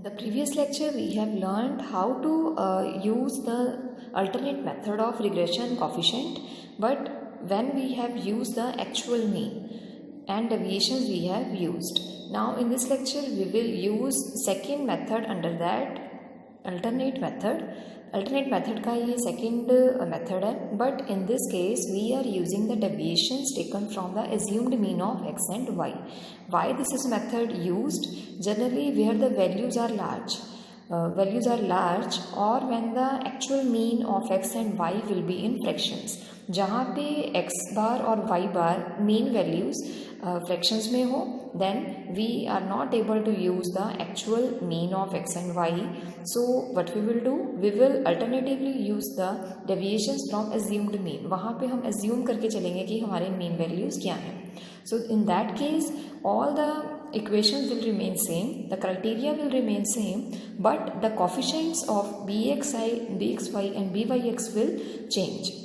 the previous lecture we have learned how to use the alternate method of regression coefficient, but when we have used the actual mean and deviations we have used. Now in this lecture we will use second method under that, alternate method. Alternate method का ये second method है, but in this case we are using the deviations taken from the assumed mean of x and y. Why this is method used? Generally where the values are large. Or when the actual mean of x and y will be in fractions. जहाँ पे x bar और y bar mean values fractions में हो, then we are not able to use the actual mean of x and y. So what we will do? We will alternatively use the deviations from assumed mean. वहाँ पे हम assume करके चलेंगे कि हमारे mean values क्या हैं. So in that case all the equations will remain same, the criteria will remain same, but the coefficients of bxi, bxy and byx will change.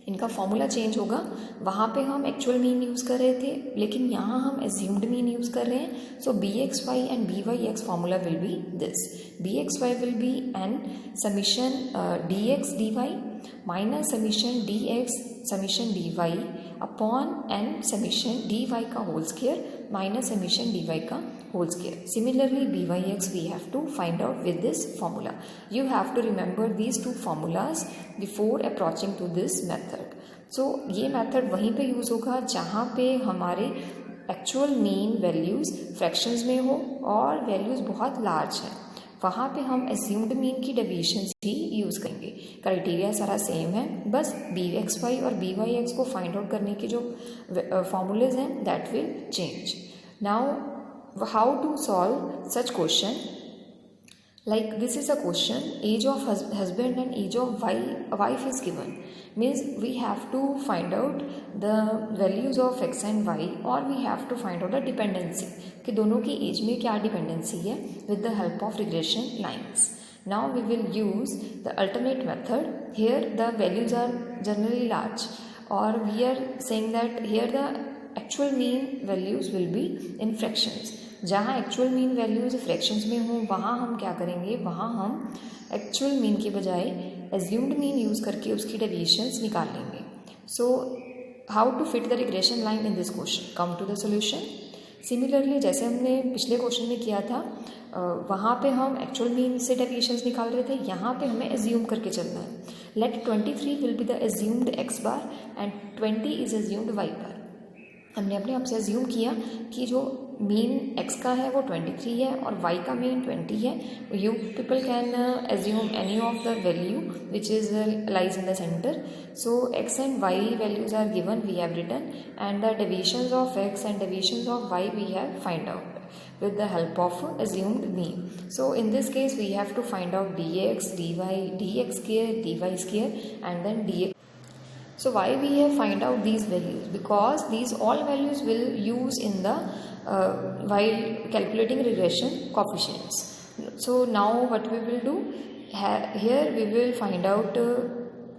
इनका फॉर्मूला चेंज होगा. वहाँ पे हम एक्चुअल मीन यूज़ कर रहे थे, लेकिन यहाँ हम एज्यूम्ड मीन यूज़ कर रहे हैं. So B X Y and B Y X formula will be this. B X Y will be N summation D X D Y minus summation D X summation D Y upon N summation D Y का whole square minus summation dy का whole square. Similarly byx we have to find out with this formula. You have to remember these two formulas before approaching to this method. So ये method वहीं पे use होगा जहाँ पे हमारे actual mean values fractions में हो और values बहुत large हैं. वहाँ पे हम assumed mean की deviations ही यूज़ करेंगे. क्राइटेरिया सारा सेम है, बस बी एक्स वाई और बी वाई एक्स को फाइंड आउट करने के जो फॉर्मूलेज हैं that will change. Now how to solve such question like this is a question, age of husband and age of wife is given, means we have to find out the values of x and y or we have to find out the dependency कि दोनों की as में क्या dependency है with the help of regression lines. Now we will use the alternate method. Here the values are generally large, or we are saying that here the actual mean values will be in fractions. जहाँ actual mean values fractions में हों वहाँ हम क्या करेंगे, वहाँ हम actual mean के बजाय एज्यूम्ड मीन यूज़ करके उसकी डेविएशंस निकाल लेंगे. So how to fit the regression line in this question. Come to the solution. Similarly जैसे हमने पिछले क्वेश्चन में किया था, वहाँ पे हम एक्चुअल मीन से डेविएशंस निकाल रहे थे, यहाँ पे हमें एज्यूम करके चलना है. Let 23 will be the assumed x bar and 20 is assumed y bar. हमने अपने आप से एज्यूम किया कि जो मीन x का है वो 23 है और y का मीन 20 है. You people can assume any of the value which is lies in the centre. So x and y values are given, we have written, and the deviations of x and deviations of y we have find out with the help of assumed mean. So in this case we have to find out dx, dy, dx square, dy square and then dx. So why we have find out these values? Because these all values will use in the while calculating regression coefficients. So now what we will do, here we will find out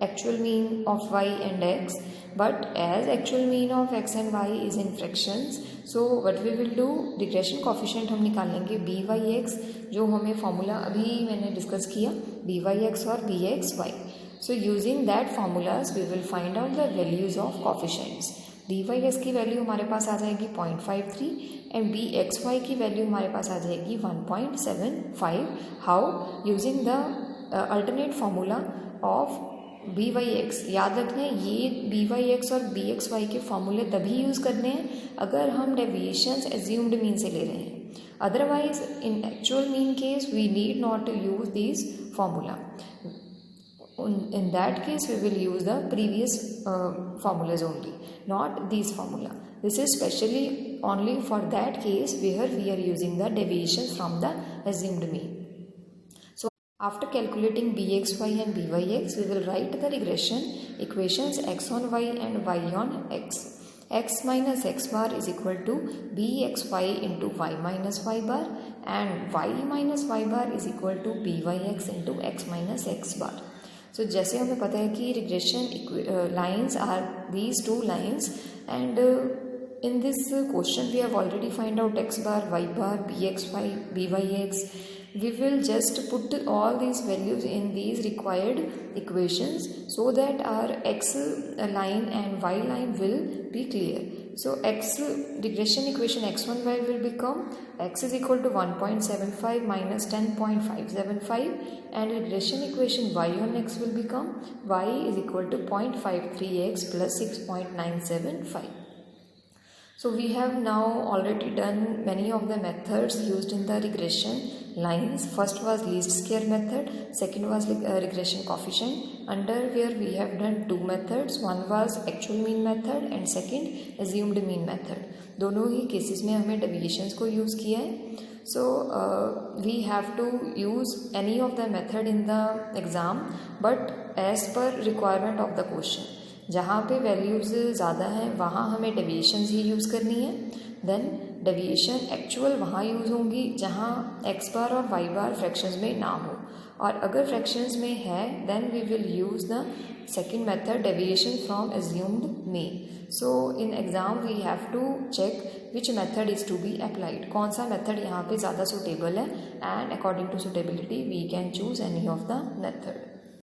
actual mean of y and x, but as actual mean of x and y is in fractions, so what we will do, regression coefficient हम निकालेंगे byx, जो हमें formula अभी मैंने discuss किया byx और bxy. So using that formulas we will find out the values of coefficients. dyx की value हमारे पास आ जाएगी 0.53 एंड bxy की वैल्यू हमारे पास आ जाएगी 1.75. How? Using the alternate formula of byx. याद रखना ये byx और bxy के फॉर्मूले तभी यूज़ करने हैं अगर हम डेविएशंस एज्यूम्ड मीन से ले रहे हैं. Otherwise in actual mean case we need not to use this formula. In that case we will use the previous formulas only, not these formula. This is specially only for that case where we are using the deviations from the assumed mean. So after calculating bxy and byx, we will write the regression equations x on y and y on x. X minus x bar is equal to bxy into y minus y bar, and y minus y bar is equal to byx into x minus x bar. So जैसे हमें पता है कि regression lines are these two lines, and in this question we have already find out x bar, y bar, bxy, byx, We will just put all these values in these required equations so that our x line and y line will be clear. So x regression equation x1y will become x is equal to 1.75 minus 10.575, and regression equation y on x will become y is equal to 0.53x plus 6.975. So we have now already done many of the methods used in the regression lines. First was least square method, second was regression coefficient, under where we have done two methods. One was actual mean method and second assumed mean method. दोनों ही cases में हमें deviations को use किया है. So we have to use any of the method in the exam, but as per requirement of the question. जहाँ पे values ज़्यादा हैं वहाँ हमें डेविएशंस ही यूज़ करनी है. देन डेविएशन एक्चुअल वहाँ यूज़ होंगी जहाँ एक्स बार और वाई बार फ्रैक्शंस में ना हो, और अगर फ्रैक्शंस में है then we will use the second method deviation from assumed mean. So in exam we have to check which method is to be applied. कौन सा मेथड यहाँ पे ज़्यादा सूटेबल है, and according to suitability we can choose any of the method.